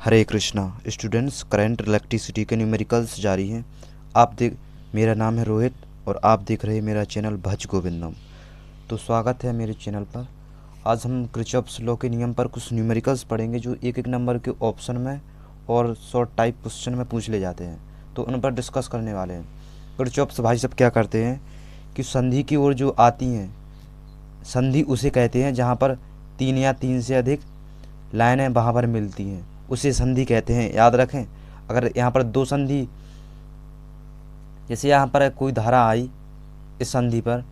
हरे Krishna students, current electricity के numericals जारी हैं। मेरा नाम है रोहित और आप देख रहे हैं मेरा चैनल भज गोविंदम। तो स्वागत है मेरे चैनल पर। आज हम किरचॉफ्स लॉ के नियम पर कुछ न्यूमेरिकल्स पढ़ेंगे जो एक एक नंबर के ऑप्शन में और शॉर्ट टाइप क्वेश्चन में पूछ ले जाते हैं, तो उन पर डिस्कस करने वाले हैं। किरचॉफ्स भाई साहब क्या करते हैं कि संधि की ओर जो आती हैं, संधि उसे कहते हैं जहाँ पर 3 या 3 से अधिक लाइनें वहाँ पर मिलती हैं, उसे संधि कहते हैं। याद रखें, अगर यहाँ पर दो संधि, जैसे यहाँ पर कोई धारा आई इस संधि पर,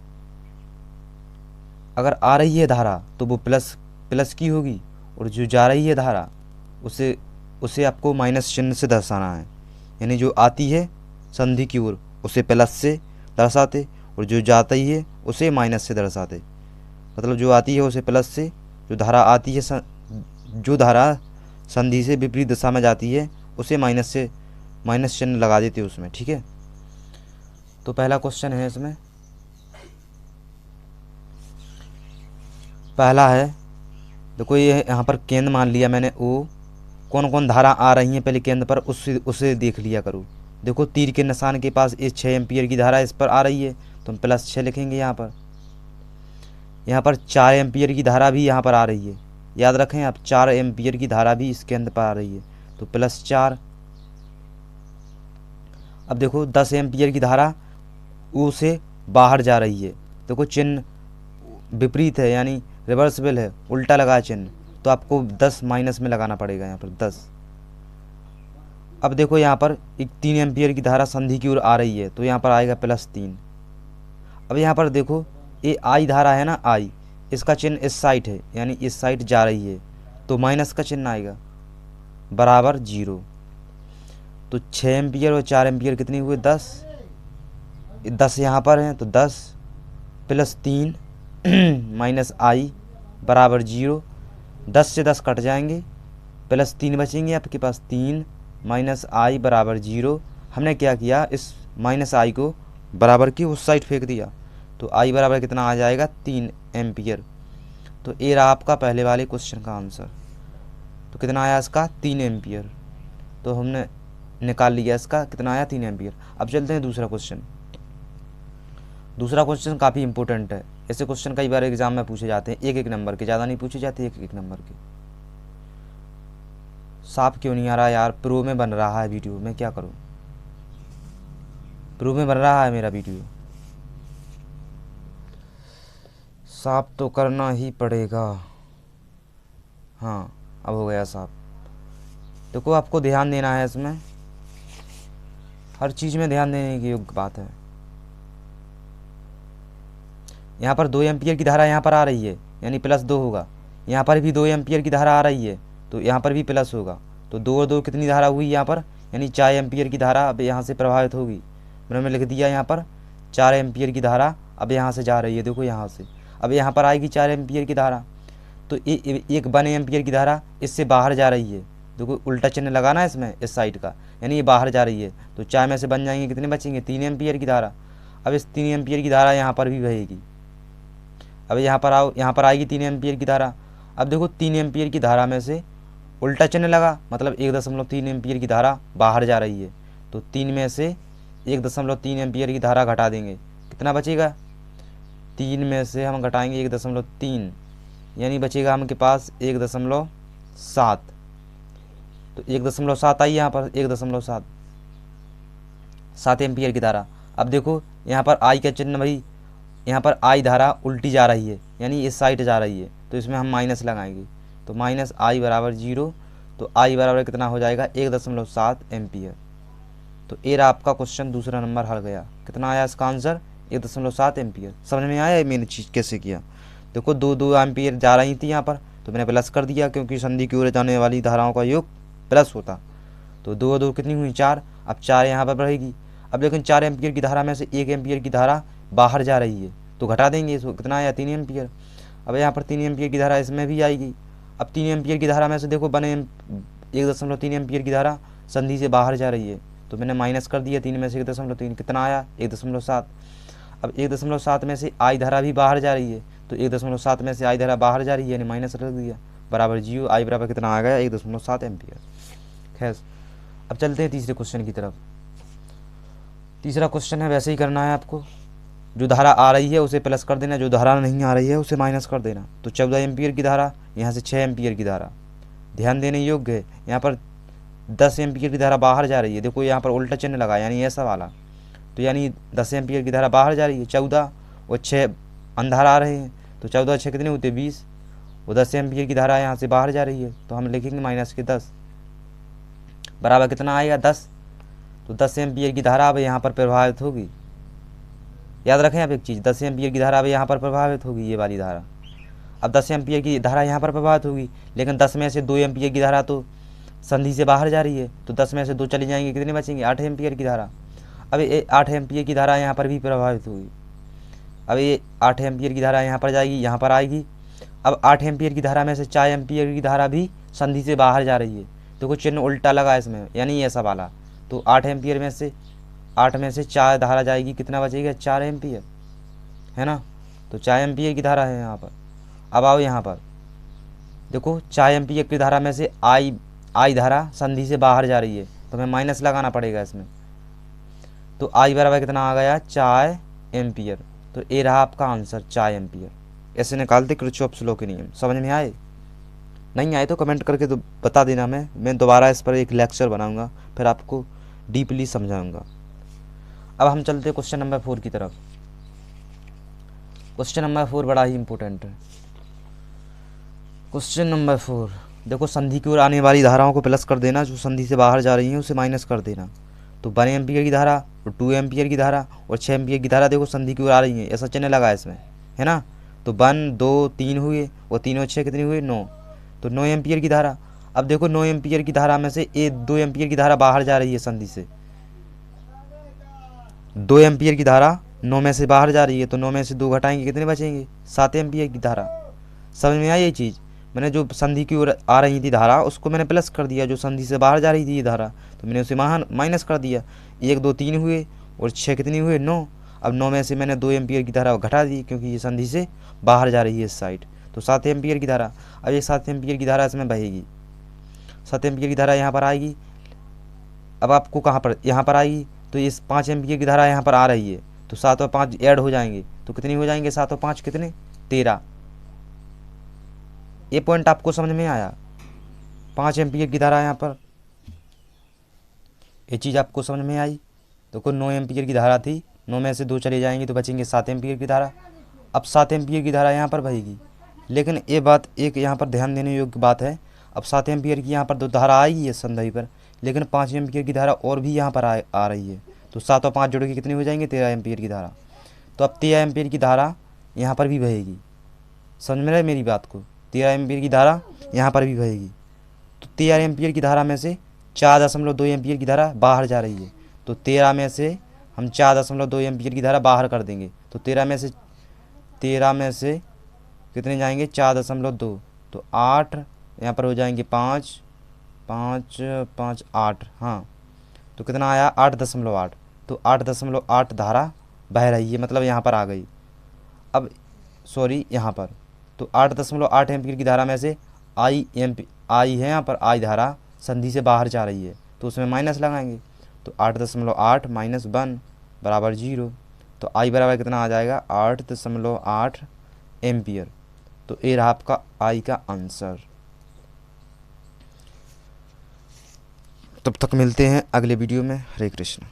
अगर आ रही है धारा तो वो प्लस प्लस की होगी, और जो जा रही है धारा उसे उसे आपको माइनस चिन्ह से दर्शाना है। यानी जो आती है संधि की ओर उसे प्लस से दर्शाते, और जो जाती है उसे माइनस से दर्शाते। मतलब जो आती है उसे प्लस से, जो धारा आती है जो धारा संधि से विपरीत दिशा में जाती है उसे माइनस से, माइनस चिन्ह लगा देते उसमें। ठीक है, तो पहला क्वेश्चन है इसमें, पहला है, देखो ये यहाँ पर केंद्र मान लिया मैंने ओ, कौन कौन धारा आ रही हैं पहले केंद्र पर उसे देख लिया करो। देखो तीर के निशान के पास इस 6 एम्पियर की धारा इस पर आ रही है तो हम +6 लिखेंगे। यहाँ पर 4 एम्पियर की धारा भी यहाँ पर आ रही है, याद रखें आप, 4 एम्पियर की धारा भी इसके अंदर पर आ रही है तो +4। अब देखो 10 एम्पियर की धारा ओ से बाहर जा रही है, देखो चिन्ह विपरीत है यानी रिवर्सिबल है, उल्टा लगा चिन्ह, तो आपको 10 माइनस में लगाना पड़ेगा यहाँ पर 10। अब देखो यहाँ पर एक 3 एम्पियर की धारा संधि की ओर आ रही है तो यहाँ पर आएगा +3। अब यहाँ पर देखो ये आई धारा है ना, आई, इसका चिन्ह इस साइड है यानी इस साइड जा रही है तो माइनस का चिन्ह आएगा बराबर 0। तो 6 एम्पियर और 4 एम्पियर कितनी हुए 10, 10 यहाँ पर हैं तो 10 +3 माइनस आई बराबर 0। 10 से 10 कट जाएंगे, +3 बचेंगे आपके पास, 3 माइनस आई बराबर 0। हमने क्या किया, इस माइनस आई को बराबर की उस साइड फेंक दिया तो आई बराबर कितना आ जाएगा 3 एम्पियर। तो ये रहा आपका पहले वाले क्वेश्चन का आंसर। तो कितना आया इसका 3 एम्पियर, तो हमने निकाल लिया इसका कितना आया 3 एम्पियर। अब चलते हैं दूसरा क्वेश्चन। दूसरा क्वेश्चन काफ़ी इंपॉर्टेंट है, ऐसे क्वेश्चन कई बार एग्जाम में पूछे जाते हैं, एक एक नंबर के, ज़्यादा नहीं पूछे जाते, एक एक नंबर के। साफ क्यों नहीं आ रहा यार, प्रो में बन रहा है वीडियो, मैं क्या करूं, प्रो में बन रहा है मेरा वीडियो, साफ तो करना ही पड़ेगा। हाँ अब हो गया साफ। देखो आपको ध्यान देना है इसमें, हर चीज़ में ध्यान देने की योग्य बात है। यहाँ पर 2 एम्पियर की धारा यहाँ पर आ रही है यानी +2 होगा, यहाँ पर भी 2 एम्पियर की धारा आ रही है तो यहाँ पर भी प्लस होगा, तो 2 और 2 कितनी धारा हुई यहाँ पर, यानी 4 एम्पियर की धारा अब यहाँ से प्रभावित होगी। मैंने लिख दिया यहाँ पर 4 एम्पियर की धारा अब यहाँ से जा रही है, देखो यहाँ से, अब यहाँ पर आएगी 4 एम्पियर की धारा, तो एक 1 एम्पियर की धारा इससे बाहर जा रही है, देखो उल्टा चिन्ह लगाना है इसमें इस साइड का, यानी ये बाहर जा रही है तो 4 में से बन जाएंगे कितने बचेंगे 3 एम्पियर की धारा। अब इस 3 एम्पियर की धारा यहाँ पर भी बहेगी। अब यहाँ पर आओ, यहाँ पर आएगी 3 एम्पियर की धारा। अब देखो 3 एम्पियर की धारा में से उल्टा चिन्ह लगा, मतलब 1.3 एम्पियर की धारा बाहर जा रही है, तो 3 में से 1.3 एम्पियर की धारा घटा देंगे, कितना बचेगा, 3 में से हम घटाएंगे 1.3 यानी बचेगा हमके पास 1.7। तो 1.7 आई यहाँ पर, 1.7 एम्पियर की धारा। अब देखो यहाँ पर आई का चिन्ह भाई, यहाँ पर आई धारा उल्टी जा रही है यानी इस साइड जा रही है तो इसमें हम माइनस लगाएंगे, तो माइनस आई बराबर 0, तो आई बराबर कितना हो जाएगा 1.7 एम्पियर। तो ये रहा आपका क्वेश्चन, दूसरा नंबर हल गया। कितना आया इसका आंसर 1.7 एम्पियर। समझ में आया मैंने चीज़ कैसे किया। देखो 2 एम्पियर जा रही थी यहाँ पर तो मैंने प्लस कर दिया, क्योंकि संधि की ओर जाने वाली धाराओं का योग प्लस होता, तो 2 और 2 कितनी हुई 4, अब 4 यहाँ पर बढ़ेगी। अब लेकिन 4 एम्पियर की धारा में से 1 एम्पियर की धारा बाहर जा रही है तो घटा देंगे इसको, कितना आया 3 एम्पियर। अब यहाँ पर 3 एम्पियर की धारा इसमें भी आएगी। अब 3 एम्पियर की धारा में से देखो 1.3 एम्पियर की धारा संधि से बाहर जा रही है तो मैंने माइनस कर दिया, 3 में से 1.3, कितना आया 1.7। अब 1.7 में से आई धारा भी बाहर जा रही है तो 1.7 में से आई धारा बाहर जा रही है यानी माइनस रख दिया, बराबर 0, आई बराबर कितना आ गया 1.7 एम्पियर। खैर, अब चलते हैं तीसरे क्वेश्चन की तरफ। तीसरा क्वेश्चन है, वैसे ही करना है आपको, जो धारा आ रही है उसे प्लस कर देना, जो धारा नहीं आ रही है उसे माइनस कर देना। तो 14 एम्पियर की धारा, यहाँ से 6 एम्पियर की धारा। ध्यान देने योग्य है, यहाँ पर 10 एम्पियर की धारा बाहर जा रही है। देखो यहाँ पर उल्टा चिन्ह लगा, यानी ऐसा वाला, तो यानी 10 एम्पियर की धारा बाहर जा रही है। 14 और 6 अंधार आ रहे हैं, तो 14 और 6 कितने होते, 20। वो 10 एम्पियर की धारा यहाँ से बाहर जा रही है, तो हम लिखेंगे माइनस के 10 बराबर कितना आएगा, 10। तो 10 एम्पियर की धारा अब यहाँ पर प्रभावित होगी। याद रखें आप एक चीज़, 10 एम्पियर की धारा अब यहाँ पर प्रभावित होगी, ये वाली धारा। अब 10 एम्पियर की धारा यहाँ पर प्रभावित होगी, लेकिन 10 में से 2 एम्पियर की धारा तो संधि से बाहर जा रही है, तो 10 में से 2 चली जाएंगे, कितने बचेंगे, 8 एम्पियर की धारा। अब ये 8 एम्पियर की धारा यहाँ पर भी प्रभावित होगी। अब ये 8 एम्पियर की धारा यहाँ पर जाएगी, यहाँ पर आएगी। अब 8 एम्पियर की धारा में से 4 एम्पियर की धारा भी संधि से बाहर जा रही है। तो कुछ चिन्ह उल्टा लगा इसमें, यानी ऐसा वाला। तो 8 एम्पियर में से 8 में से 4 धारा जाएगी, कितना बचेगा, 4 एम्पियर, है ना। तो 4 एम्पियर की धारा है यहाँ पर। अब आओ यहाँ पर देखो, 4 एम्पियर की धारा में से आई धारा संधि से बाहर जा रही है, तो हमें माइनस लगाना पड़ेगा इसमें। तो आई बराबर कितना आ गया, 4 एम्पियर। तो ये रहा आपका आंसर, 4 एम्पियर। ऐसे निकालते किरचॉफ लॉ के नियम। समझ में आए? नहीं आए तो कमेंट करके तो बता देना, मैं दोबारा इस पर एक लेक्चर बनाऊंगा, फिर आपको डीपली समझाऊंगा। अब हम चलते क्वेश्चन नंबर 4 की तरफ। क्वेश्चन नंबर 4 बड़ा ही इंपॉर्टेंट है। क्वेश्चन नंबर 4 देखो, संधि की ओर आने वाली धाराओं को प्लस कर देना, जो संधि से बाहर जा रही हैं उसे माइनस कर देना। तो 1 एम्पियर की धारा और 2 एम्पियर की धारा और 6 एम्पियर की धारा देखो संधि की ओर आ रही है, ऐसा चिन्ह लगा है इसमें, है ना। तो 1 2 3 हुए, और 3 और 6 कितनी हुई, 9। तो 9 एम्पियर की धारा। अब देखो 9 एम्पियर की धारा में से 2 एम्पियर की धारा बाहर जा रही है संधि से। 2 एम्पियर की धारा 9 में से बाहर जा रही है, तो 9 में से 2 घटाएंगे, कितने बचेंगे, 7 एम्पियर की धारा। समझ में आई ये चीज़? मैंने जो संधि की ओर आ रही थी धारा उसको मैंने प्लस कर दिया, जो संधि से बाहर जा रही थी ये धारा तो मैंने उसे माइनस कर दिया। 1 2 3 हुए और 6 कितनी हुए, 9। अब 9 में से मैंने 2 एम्पियर की धारा घटा दी, क्योंकि ये संधि से बाहर जा रही है इस साइड। तो 7 एम्पियर की धारा। अब ये 7 एम्पियर की धारा इसमें बहेगी, 7 एम्पियर की धारा यहाँ पर आएगी। अब आपको कहाँ पर, यहाँ पर आएगी, तो ये 5 एम्पियर की धारा यहाँ पर आ रही है, तो 7 और 5 ऐड हो जाएंगे, तो कितनी हो जाएंगे, 7 और 5 कितने, 13। ये पॉइंट आपको समझ में आया? 5 एम्पियर की धारा यहाँ पर, ये चीज़ आपको समझ में आई? देखो 9 एम्पियर की धारा थी, 9 में से 2 चले जाएंगे तो बचेंगे 7 एम्पियर की धारा। अब 7 एम्पियर की धारा यहाँ पर बहेगी, लेकिन ये बात एक यहाँ पर ध्यान देने योग्य बात है। अब 7 एम्पियर की यहाँ पर 2 धारा आई है संधि पर, लेकिन 5 एम्पियर की धारा और भी यहाँ पर आ रही है, तो 7 और 5 जोड़ के कितनी हो जाएंगे, 13 एम्पियर की धारा। तो अब 13 एम्पियर की धारा यहाँ पर भी बहेगी। समझ में रहे मेरी बात को? 13 एम्पियर की धारा यहाँ पर भी बहेगी। तो 13 एम्पियर की धारा में से 4.2 एम्पियर की धारा बाहर जा रही है, तो 13 में से हम 4.2 एम्पियर की धारा बाहर कर देंगे, तो 13 में से कितने जाएंगे, 4.2, तो 8 यहाँ पर हो जाएंगे, 5 5 5 8, हाँ, तो कितना आया, 8.8। तो 8.8 धारा बह रही है, मतलब यहाँ पर आ गई। अब सॉरी यहाँ पर, तो 8.8 एम्पियर की धारा में से आई है यहाँ पर, आई धारा संधि से बाहर जा रही है, तो उसमें माइनस लगाएंगे। तो 8.8 माइनस 1 बराबर 0। तो आई बराबर कितना आ जाएगा, 8.8 एम्पियर। तो ये रहा आपका आई का आंसर। तब तक मिलते हैं अगले वीडियो में। हरे कृष्ण।